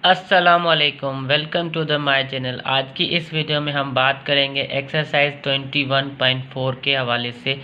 अस्सलामुअलैकुम, welcome to the my channel. आज की इस वीडियो में हम बात करेंगे एक्सरसाइज 21.4 के हवाले से,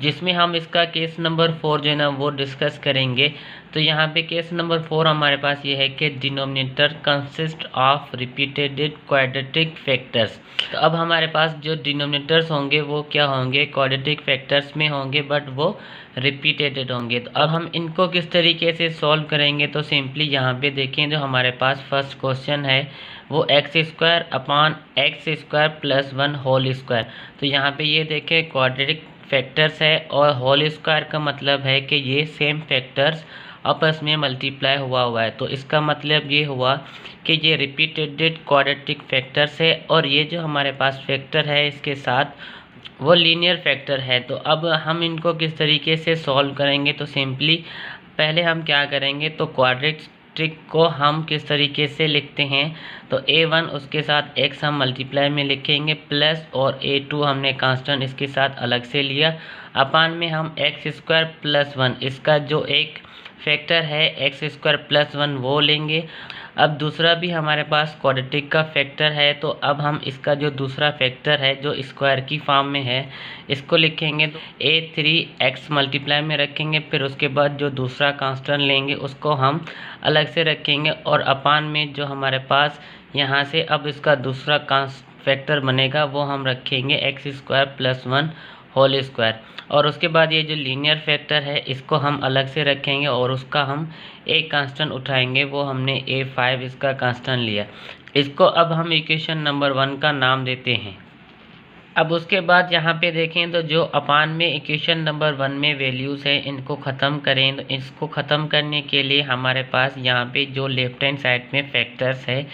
जिसमें हम इसका केस नंबर 4 जो है ना वो डिस्कस करेंगे। तो यहाँ पे केस नंबर 4 हमारे पास ये है कि denominator consist of repeated quadratic factors. तो अब हमारे पास जो डिनोमिनेटर्स होंगे वो क्या होंगे, क्वाड्रेटिक फैक्टर्स में होंगे, बट वो रिपीटेड होंगे। तो अब हम इनको किस तरीके से सॉल्व करेंगे, तो सिंपली यहाँ पे देखें जो हमारे पास फर्स्ट क्वेश्चन है वो x square upon x square plus 1 whole square. तो यहाँ पे ये देखें क्वाड्रेटिक फैक्टर्स है और होल स्क्वायर का मतलब है कि ये सेम फैक्टर्स आपस में मल्टीप्लाई हुआ है। तो इसका मतलब ये हुआ कि ये रिपीटेड क्वाड्रेटिक फैक्टर्स है और ये जो हमारे पास फैक्टर है इसके साथ वो लीनियर फैक्टर है। तो अब हम इनको किस तरीके से सॉल्व करेंगे, तो सिंपली पहले हम क्या करेंगे, तो क्वाड्रेटिक को हम किस तरीके से लिखते हैं, तो a1 उसके साथ x हम मल्टीप्लाई में लिखेंगे प्लस, और a2 हमने कांस्टेंट इसके साथ अलग से लिया, अपान में हम एक्स स्क्वायर प्लस 1 इसका जो एक फैक्टर है एक्स स्क्वायर प्लस 1 वो लेंगे। अब दूसरा भी हमारे पास क्वाड्रेटिक का फैक्टर है, तो अब हम इसका जो दूसरा फैक्टर है जो स्क्वायर की फॉर्म में है इसको लिखेंगे, तो a3x मल्टीप्लाई में रखेंगे, फिर उसके बाद जो दूसरा कांस्टेंट लेंगे उसको हम अलग से रखेंगे, और अपान में जो हमारे पास यहाँ से अब इसका दूसरा फैक्टर बनेगा वो हम रखेंगे x square plus 1 whole square. और उसके बाद ये जो लीनियर फैक्टर है इसको हम अलग से रखेंगे और उसका हम एक कांस्टेंट उठाएंगे, वो हमने a5 इसका कांस्टेंट लिया। इसको अब हम इक्वेशन नंबर 1 का नाम देते हैं। अब उसके बाद यहाँ पे देखें तो जो अपान में इक्वेशन नंबर 1 में वैल्यूज़ हैं इनको ख़त्म करें, तो इसको ख़त्म करने के लिए हमारे पास यहाँ पे जो लेफ्ट हैंड साइड में फैक्टर्स है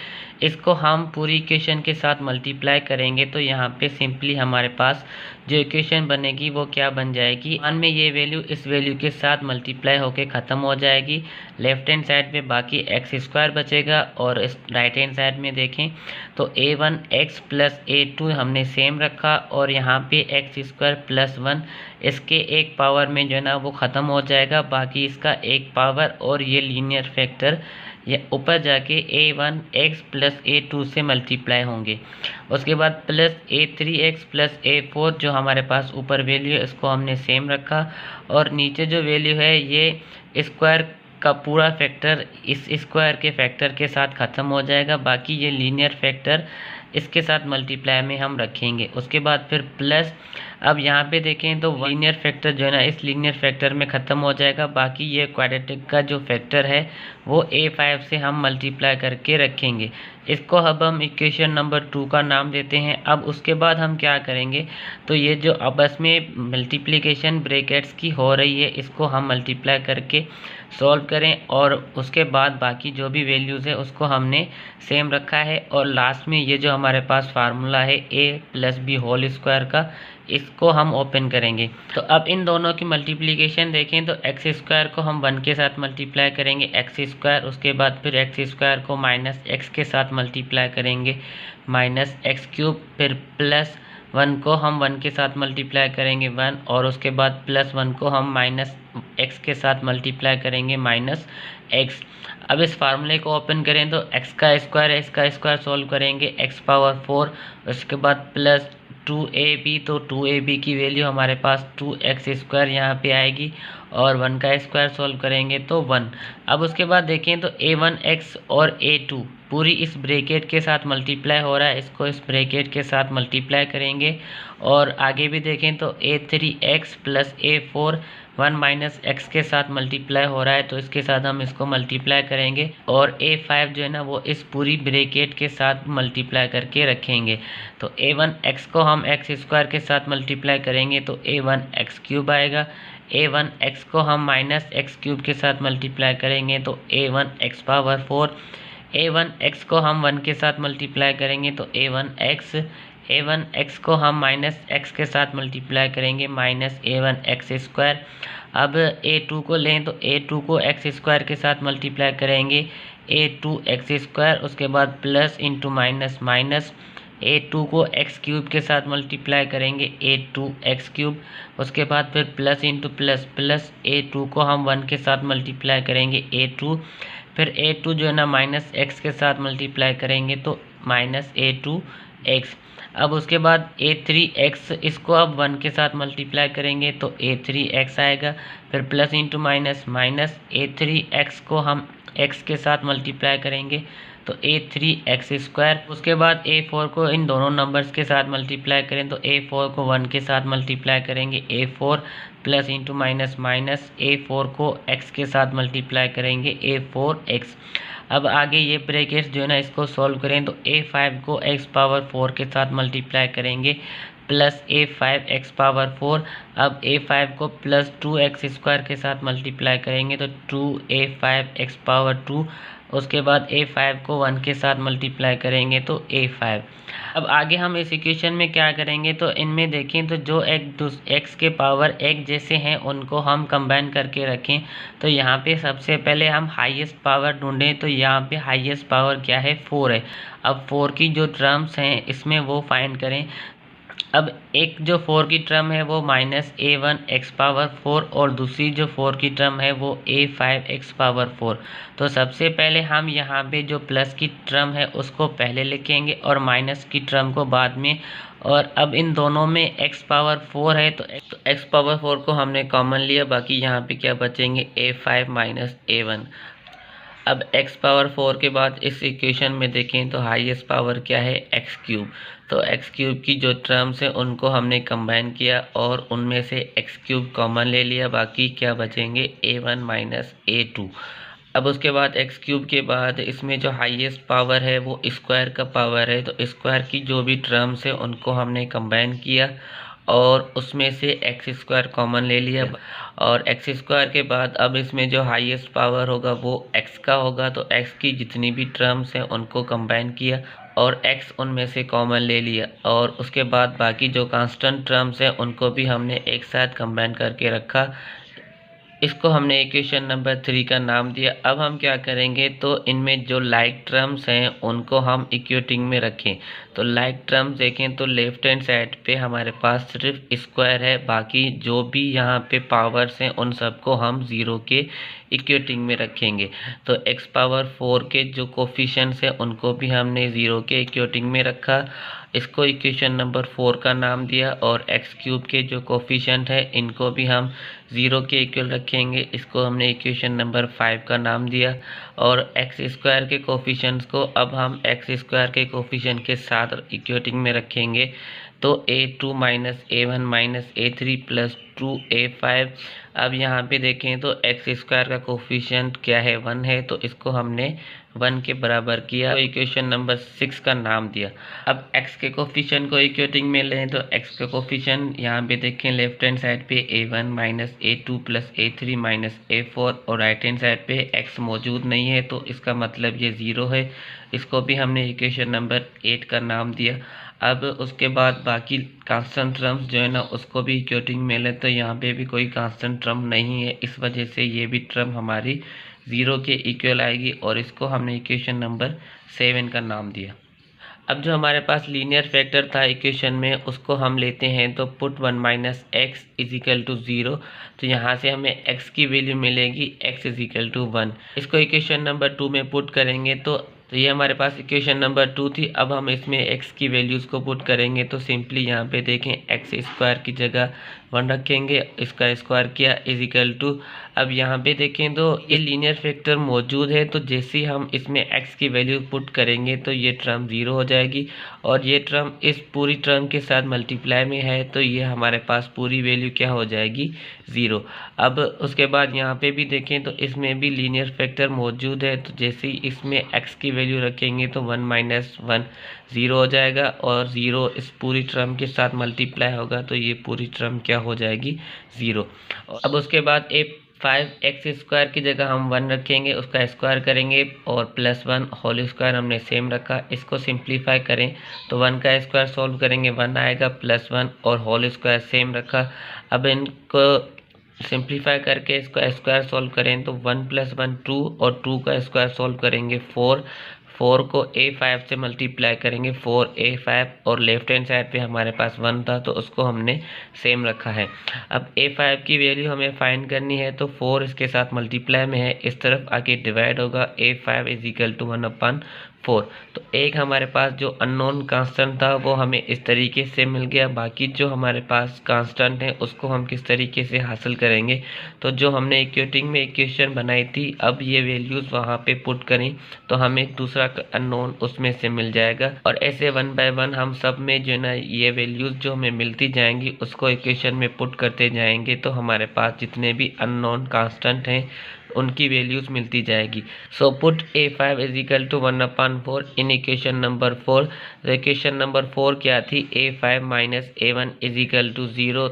इसको हम पूरी इक्वेशन के साथ मल्टीप्लाई करेंगे। तो यहाँ पे सिंपली हमारे पास जो इक्वेशन बनेगी वो क्या बन जाएगी, अपान में ये वैल्यू इस वैल्यू के साथ मल्टीप्लाई होके ख़त्म हो जाएगी। लेफ्ट हैंड साइड में बाकी एक्स स्क्वायर बचेगा, और इस राइट हैंड साइड में देखें तो a1 x प्लस a2 हमने सेम रखा, और यहाँ पे एक्स स्क्वायर प्लस 1 इसके एक पावर में जो है ना वो ख़त्म हो जाएगा, बाकी इसका एक पावर, और ये लीनियर फैक्टर ये ऊपर जाके a1 x प्लस a2 से मल्टीप्लाई होंगे। उसके बाद प्लस a3x प्लस a4 जो हमारे पास ऊपर वैल्यू है इसको हमने सेम रखा, और नीचे जो वैल्यू है ये स्क्वायर का पूरा फैक्टर इस स्क्वायर के फैक्टर के साथ ख़त्म हो जाएगा, बाकी ये लीनियर फैक्टर इसके साथ मल्टीप्लाई में हम रखेंगे। उसके बाद फिर प्लस, अब यहाँ पे देखें तो लीनियर फैक्टर जो है ना इस लीनियर फैक्टर में ख़त्म हो जाएगा, बाकी ये क्वाड्रेटिक का जो फैक्टर है वो a5 से हम मल्टीप्लाई करके रखेंगे। इसको अब हम इक्वेशन नंबर 2 का नाम देते हैं। अब उसके बाद हम क्या करेंगे, तो ये जो आपस में मल्टीप्लिकेशन ब्रैकेट्स की हो रही है इसको हम मल्टीप्लाई करके सॉल्व करें, और उसके बाद बाकी जो भी वैल्यूज़ है उसको हमने सेम रखा है, और लास्ट में ये जो हमारे पास फार्मूला है a plus b whole square का इसको हम ओपन करेंगे। तो अब इन दोनों की मल्टीप्लिकेशन देखें तो एक्स स्क्वायर को हम 1 के साथ मल्टीप्लाई करेंगे एक्स स्क्वायर, उसके बाद फिर एक्स स्क्वायर को माइनस एक्स के साथ मल्टीप्लाई करेंगे माइनस एक्स क्यूब, फिर प्लस 1 को हम 1 के साथ मल्टीप्लाई करेंगे 1, और उसके बाद प्लस 1 को हम माइनस एक्स के साथ मल्टीप्लाई करेंगे माइनस एक्स। अब इस फार्मूले को ओपन करें तो एक्स का स्क्वायर है, इसका स्क्वायर सॉल्व करेंगे एक्स पावर 4, उसके बाद प्लस 2ab, तो 2ab की वैल्यू हमारे पास 2x स्क्वायर यहाँ पे आएगी, और 1 का स्क्वायर सॉल्व करेंगे तो 1। अब उसके बाद देखें तो a1x और a2 पूरी इस ब्रैकेट के साथ मल्टीप्लाई हो रहा है, इसको इस ब्रैकेट के साथ मल्टीप्लाई करेंगे, और आगे भी देखें तो a3x plus a4 1 minus x के साथ मल्टीप्लाई हो रहा है, तो इसके साथ हम इसको मल्टीप्लाई करेंगे, और a5 जो है ना वो इस पूरी ब्रैकेट के साथ मल्टीप्लाई करके रखेंगे। तो a1x को हम एक्स स्क्वायर के साथ मल्टीप्लाई करेंगे तो a1x क्यूब आएगा, a1x को हम माइनस एक्स क्यूब के साथ मल्टीप्लाई करेंगे तो a1x पावर 4, a1x को हम 1 के साथ मल्टीप्लाई करेंगे तो a1x को हम माइनस एक्स के साथ मल्टीप्लाई करेंगे माइनस a1x स्क्वायर। अब a2 को लें तो a2 को एक्स स्क्वायर के साथ मल्टीप्लाई करेंगे a2x स्क्वायर, उसके बाद plus into minus minus, a2 को एक्स क्यूब के साथ मल्टीप्लाई करेंगे a2x क्यूब, उसके बाद फिर plus into plus plus, a2 को हम 1 के साथ मल्टीप्लाई करेंगे a2 फिर a2 जो है ना माइनस एक्स के साथ मल्टीप्लाई करेंगे तो माइनस a2x। अब उसके बाद a3x, इसको अब 1 के साथ मल्टीप्लाई करेंगे तो a3x आएगा। फिर plus into minus minus a3x को हम x के साथ मल्टीप्लाई करेंगे तो a3x²। उसके बाद a4 को इन दोनों नंबर्स के साथ मल्टीप्लाई करें तो a4 को 1 के साथ मल्टीप्लाई करेंगे a4 plus into minus minus a4 को x के साथ मल्टीप्लाई करेंगे a4x। अब आगे ये ब्रैकेट्स जो है ना इसको सॉल्व करें तो a5 को x⁴ के साथ मल्टीप्लाई करेंगे प्लस a5x⁴। अब a5 को प्लस 2x² के साथ मल्टीप्लाई करेंगे तो 2a5x⁴। उसके बाद a5 को 1 के साथ मल्टीप्लाई करेंगे तो a5। अब आगे हम इस इक्वेशन में क्या करेंगे तो इनमें देखें तो जो x के पावर एक जैसे हैं उनको हम कंबाइन करके रखें। तो यहाँ पे सबसे पहले हम हाईएस्ट पावर ढूंढें तो यहाँ पे हाईएस्ट पावर क्या है 4 है। अब 4 की जो टर्म्स हैं इसमें वो फाइंड करें। अब एक जो 4 की टर्म है वो माइनस a1x⁴ और दूसरी जो 4 की टर्म है वो a5x⁴। तो सबसे पहले हम यहाँ पे जो प्लस की टर्म है उसको पहले लिखेंगे और माइनस की टर्म को बाद में। और अब इन दोनों में x⁴ है तो x⁴ को हमने कॉमन लिया, बाकी यहाँ पे क्या बचेंगे a5 माइनस a1। अब x⁴ के बाद इस इक्वेशन में देखें तो हाईएस्ट पावर क्या है x³। तो x³ की जो टर्म्स हैं उनको हमने कंबाइन किया और उनमें से x³ कॉमन ले लिया, बाकी क्या बचेंगे a1 माइनस a2। अब उसके बाद x³ के बाद इसमें जो हाईएस्ट पावर है वो स्क्वायर का पावर है, तो स्क्वायर की जो भी टर्म्स है उनको हमने कंबाइन किया और उसमें से x² कॉमन ले लिया। और x² के बाद अब इसमें जो हाईएस्ट पावर होगा वो x का होगा, तो x की जितनी भी टर्म्स हैं उनको कंबाइन किया और x उनमें से कॉमन ले लिया। और उसके बाद बाकी जो कांस्टेंट टर्म्स हैं उनको भी हमने एक साथ कंबाइन करके रखा। इसको हमने इक्वेशन नंबर 3 का नाम दिया। अब हम क्या करेंगे तो इनमें जो लाइक टर्म्स हैं उनको हम इक्वेटिंग में रखें। तो लाइक टर्म्स देखें तो लेफ्ट हैंड साइड पे हमारे पास सिर्फ स्क्वायर है, बाकी जो भी यहाँ पे पावर्स हैं उन सबको हम 0 के इक्वेटिंग में रखेंगे। तो x⁴ के जो कोफिशिएंट्स हैं उनको भी हमने 0 के इक्वेटिंग में रखा, इसको इक्वेशन नंबर 4 का नाम दिया। और x³ के जो कोफिशिएंट है इनको भी हम 0 के इक्वल रखेंगे, इसको हमने इक्वेशन नंबर 5 का नाम दिया। और x² के कोफिशिएंट्स को अब हम x² के कोफिशिएंट के साथ इक्वेटिंग में रखेंगे तो a2 minus a1 minus a3 plus 2a5। अब यहाँ पे देखें तो x² का कोफिशिएंट क्या है 1 है, तो इसको हमने 1 के बराबर किया, तो इक्वेशन नंबर 6 का नाम दिया। अब x के कोफिशिएंट को इक्वेटिंग में लें तो x के कोफिशिएंट यहाँ पे देखें लेफ्ट हैंड साइड पे a1 minus a2 plus a3 minus a4 और राइट हैंड साइड पे x मौजूद नहीं है, तो इसका मतलब ये 0 है। इसको भी हमने इक्वेशन नंबर 8 का नाम दिया। अब उसके बाद बाकी कांस्टेंट टर्म्स जो है ना उसको भी इक्वेटिंग में लें तो यहाँ पे भी कोई कांस्टेंट टर्म नहीं है, इस वजह से ये भी टर्म हमारी 0 के इक्वल आएगी और इसको हमने इक्वेशन नंबर 7 का नाम दिया। अब जो हमारे पास लीनियर फैक्टर था इक्वेशन में उसको हम लेते हैं तो put 1 minus x equal to 0। तो यहाँ से हमें x की वैल्यू मिलेगी x इजिकल टू 1। इसको इक्वेशन नंबर 2 में पुट करेंगे तो ये हमारे पास इक्वेशन नंबर 2 थी। अब हम इसमें x की वैल्यूज़ को पुट करेंगे तो सिंपली यहाँ पे देखें x² की जगह 1 रखेंगे, इसका स्क्वायर किया इजिकल टू। अब यहाँ पे देखें तो ये लीनियर फैक्टर मौजूद है, तो जैसे ही हम इसमें x की वैल्यू पुट करेंगे तो ये टर्म 0 हो जाएगी और ये टर्म इस पूरी टर्म के साथ मल्टीप्लाई में है, तो ये हमारे पास पूरी वैल्यू क्या हो जाएगी 0। अब उसके बाद यहाँ पे भी देखें तो इसमें भी लीनियर फैक्टर मौजूद है, तो जैसे ही इसमें x की वैल्यू रखेंगे तो 1 माइनस 1 0 हो जाएगा और 0 इस पूरी टर्म के साथ मल्टीप्लाई होगा तो ये पूरी टर्म क्या हो जाएगी 0। अब उसके बाद a5x² की जगह हम 1 रखेंगे, उसका स्क्वायर करेंगे और प्लस 1 होल स्क्वायर हमने सेम रखा। इसको सिंप्लीफाई करें तो 1 का स्क्वायर सॉल्व करेंगे 1 आएगा, प्लस 1 और होल स्क्वायर सेम रखा। अब इनको सिंप्लीफाई करके इसको स्क्वायर सॉल्व करें तो 1 प्लस 1 2 और 2 का स्क्वायर सॉल्व करेंगे 4 4 को a5 से मल्टीप्लाई करेंगे 4a5 और लेफ्ट हैंड साइड पे हमारे पास 1 था तो उसको हमने सेम रखा है। अब a5 की वैल्यू हमें फाइंड करनी है तो 4 इसके साथ मल्टीप्लाई में है, इस तरफ आके डिवाइड होगा a5 इज इक्वल टू 1/4। तो एक हमारे पास जो अननोन कांस्टेंट था वो हमें इस तरीके से मिल गया। बाकी जो हमारे पास कांस्टेंट है उसको हम किस तरीके से हासिल करेंगे, तो जो हमने इक्वेटिंग में इक्वेशन बनाई थी अब ये वैल्यूज़ वहाँ पे पुट करें तो हमें दूसरा अननोन उसमें से मिल जाएगा। और ऐसे 1 बाय 1 हम सब में जो ना ये वैल्यूज़ जो हमें मिलती जाएंगी उसको इक्वेशन में पुट करते जाएंगे तो हमारे पास जितने भी अननोन कांस्टेंट हैं उनकी वैल्यूज़ मिलती जाएगी। So put a5 is equal to 1/4 in equation number 4। तो इक्वेशन नंबर 4 क्या थी, a5 minus a1 is equal to 0।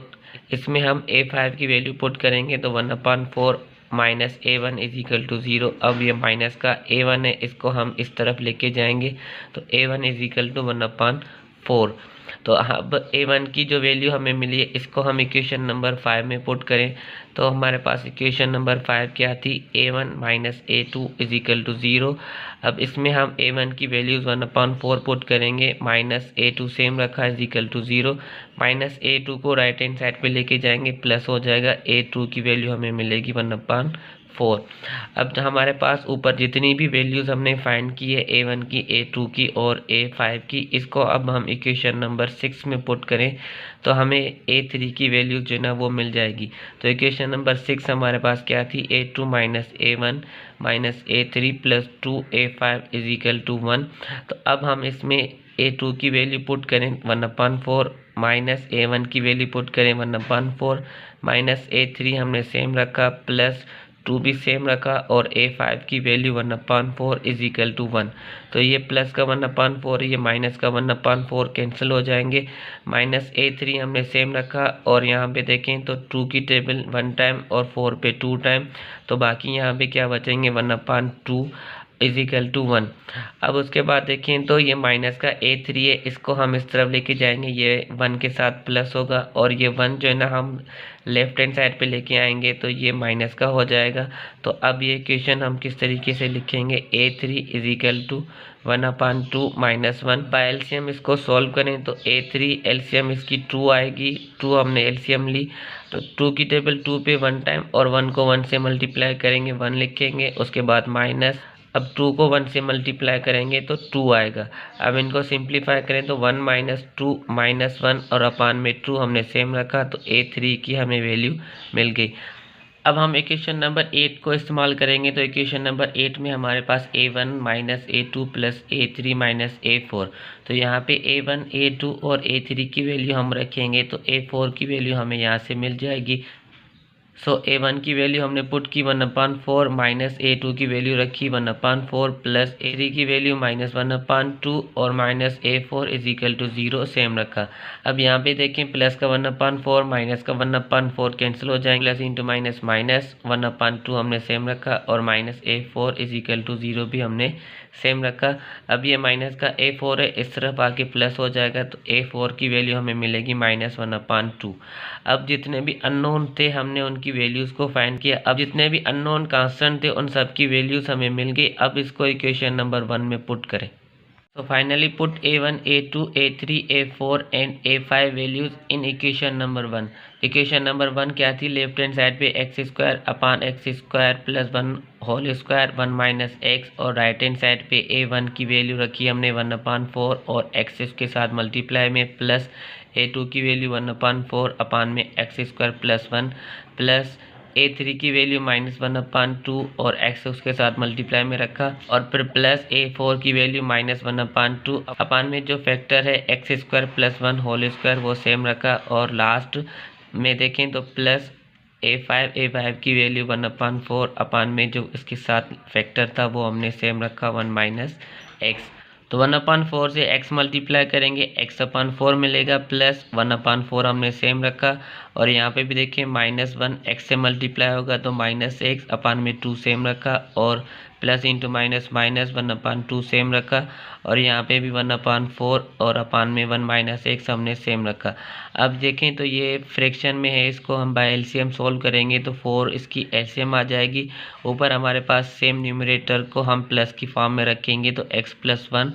इसमें हम a5 की वैल्यू पुट करेंगे तो 1/4 minus a1 is equal to 0। अब ये माइनस का a1 है, इसको हम इस तरफ लेके जाएंगे तो a1 इज इक्वल टू 1/4। तो अब a1 की जो वैल्यू हमें मिली है इसको हम इक्वेशन नंबर 5 में पुट करें तो हमारे पास इक्वेशन नंबर 5 क्या थी, a1 minus a2 is equal to 0। अब इसमें हम a1 की वैल्यूज़ 1/4 पुट करेंगे, माइनस a2 सेम रखा is equal to 0। Minus a2 को राइट हैंड साइड पे लेके जाएंगे प्लस हो जाएगा, a2 की वैल्यू हमें मिलेगी 1/4। अब हमारे पास ऊपर जितनी भी वैल्यूज़ हमने फाइंड की है a1 की, a2 की और a5 की, इसको अब हम इक्वेशन नंबर 6 में पुट करें तो हमें a3 की वैल्यू जो है ना वो मिल जाएगी। तो इक्वेशन नंबर 6 हमारे पास क्या थी, a2 minus a1 minus a3 plus 2a5 is equal to 1। तो अब हम इसमें a2 की वैल्यू पुट करें 1/4 माइनस a1 की वैल्यू पुट करें 1/4 माइनस a3 हमने सेम रखा प्लस 2 भी सेम रखा और a5 की वैल्यू 1/4 इज इक्वल टू 1। तो ये प्लस का 1/4 ये माइनस का 1/4 कैंसिल हो जाएंगे। माइनस a3 हमने सेम रखा और यहाँ पे देखें तो 2 की टेबल 1 टाइम और 4 पे 2 टाइम, तो बाकी यहाँ पे क्या बचेंगे 1/2 इज इक्वल टू 1। अब उसके बाद देखें तो ये माइनस का a3 है, इसको हम इस तरफ लेके जाएंगे, ये 1 के साथ प्लस होगा और ये 1 जो है ना हम लेफ्ट हैंड साइड पे लेके आएंगे तो ये माइनस का हो जाएगा। तो अब ये इक्वेशन हम किस तरीके से लिखेंगे, a3 is equal to 1/2 minus 1। By LCM इसको सॉल्व करें तो a3 एलसीएम इसकी 2 आएगी, 2 हमने एलसीएम ली तो 2 की टेबल 2 पे 1 टाइम और 1 को 1 से मल्टीप्लाई करेंगे 1 लिखेंगे, उसके बाद माइनस, अब 2 को 1 से मल्टीप्लाई करेंगे तो 2 आएगा। अब इनको सिंप्लीफाई करें तो 1 माइनस 2 माइनस 1 और अपान में 2 हमने सेम रखा तो a3 की हमें वैल्यू मिल गई। अब हम इक्वेशन नंबर 8 को इस्तेमाल करेंगे तो इक्वेशन नंबर 8 में हमारे पास a1 minus a2 plus a3 minus a4। तो यहाँ पे a1 a2 और a3 की वैल्यू हम रखेंगे तो a4 की वैल्यू हमें यहाँ से मिल जाएगी। सो a1 की वैल्यू हमने पुट की 1/4 माइनस a2 की वैल्यू रखी 1/4 प्लस a3 की वैल्यू माइनस 1/2 और minus a4 is equal to 0 same रखा। अब यहाँ पे देखें प्लस का 1/4 माइनस का 1/4 कैंसिल हो जाएंगे, प्लस इंटू माइनस माइनस 1/2 हमने सेम रखा और minus a4 is equal to 0 भी हमने सेम रखा। अब ये माइनस का a4 है, इस तरफ आके प्लस हो जाएगा तो a4 की वैल्यू हमें मिलेगी माइनस 1/2। अब जितने भी अननोन थे हमने उनकी वैल्यूज़ को फाइंड किया। अब जितने भी अननोन कांस्टेंट थे उन सब की वैल्यूज़ हमें मिल गई। अब इसको इक्वेशन नंबर 1 में पुट करें तो finally put a1 a2 a3 a4 and a5 values in equation number 1। Equation number 1 क्या थी, लेफ्ट हैंड साइड पे x² upon x² plus 1 whole square 1 minus x और राइट हैंड साइड पे a1 की value रखी हमने 1/4 और x के साथ मल्टीप्लाई में प्लस a2 की वैल्यू 1/4 अपान में x² प्लस 1 प्लस a3 की वैल्यू माइनस 1/2 और x उसके साथ मल्टीप्लाई में रखा और फिर प्लस a4 की वैल्यू माइनस 1/2 अपान में जो फैक्टर है x² प्लस 1 होल स्क्वायर वो सेम रखा और लास्ट में देखें तो प्लस a5 की वैल्यू 1/4 अपान में जो इसके साथ फैक्टर था वो हमने सेम रखा 1 माइनस x। तो 1/4 से x मल्टीप्लाई करेंगे x/4 मिलेगा प्लस 1/4 हमने सेम रखा और यहाँ पे भी देखिए -1 x से मल्टीप्लाई होगा तो -x अपान में 2 सेम रखा और plus into minus minus 1/2 same रखा, और यहाँ पे भी 1/4 और अपान में 1 - 1 हमने सेम रखा। अब देखें तो ये फ्रैक्शन में है, इसको हम बाय एलसीएम सोल्व करेंगे तो 4 इसकी एलसीएम आ जाएगी। ऊपर हमारे पास सेम न्यूमरेटर को हम प्लस की फॉर्म में रखेंगे तो x+1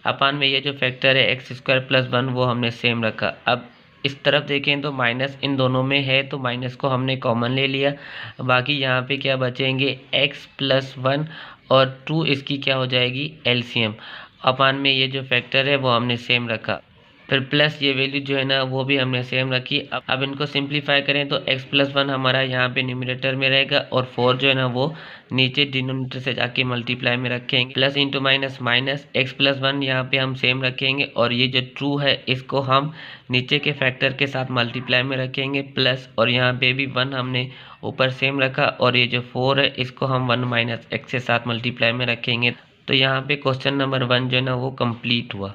अपान में ये जो फैक्टर है x² + 1 वो हमने सेम रखा। अब इस तरफ देखें तो माइनस इन दोनों में है तो माइनस को हमने कॉमन ले लिया, बाकी यहाँ पे क्या बचेंगे x+1 और 2 इसकी क्या हो जाएगी एलसीएम। अपान में ये जो फैक्टर है वो हमने सेम रखा, फिर प्लस ये वैल्यू जो है ना वो भी हमने सेम रखी। अब इनको सिंप्लीफाई करें तो x+1 हमारा यहाँ पे न्यूमरेटर में रहेगा और 4 जो है ना वो नीचे डिनोमिनेटर से जाके मल्टीप्लाई में रखेंगे। Plus into minus minus x+1 यहाँ पे हम सेम रखेंगे, और ये जो ट्रू है इसको हम नीचे के फैक्टर के साथ मल्टीप्लाई में रखेंगे प्लस, और यहाँ पे भी 1 हमने ऊपर सेम रखा, और ये जो 4 है इसको हम 1 - x के साथ मल्टीप्लाई में रखेंगे। तो यहाँ पे क्वेश्चन नंबर 1 जो है ना वो कंप्लीट हुआ।